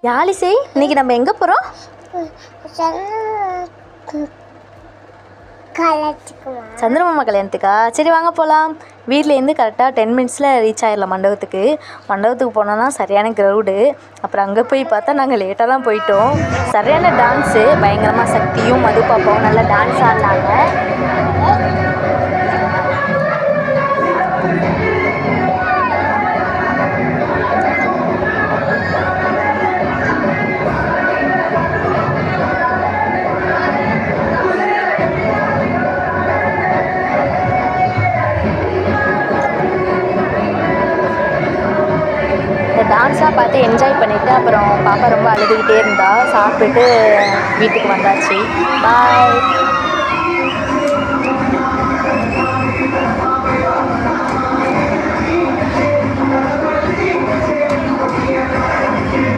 யாழிசை, இன்னைக்கு நம்ம எங்கே போகிறோம்? சந்திரமாமா கல்யாணத்துக்கா? சரி வாங்க போகலாம். வீட்டிலேருந்து கரெக்டாக 10 மினிட்ஸில் ரீச் ஆகிடலாம் மண்டபத்துக்கு. மண்டபத்துக்கு போனோன்னா சரியான க்ரௌடு. அப்புறம் அங்கே போய் பார்த்தா நாங்கள் லேட்டாக தான் போயிட்டோம். சரியான டான்ஸு, பயங்கரமாக சக்தியும் மது பாப்பாவும் நல்லா டான்ஸ் ஆடினாங்க. டான்ஸாக பார்த்து என்ஜாய் பண்ணிவிட்டு அப்புறம் பாப்பா ரொம்ப அழுதுகிட்டே இருந்தா. சாப்பிட்டுட்டு வீட்டுக்கு வந்தாச்சு. பாய்.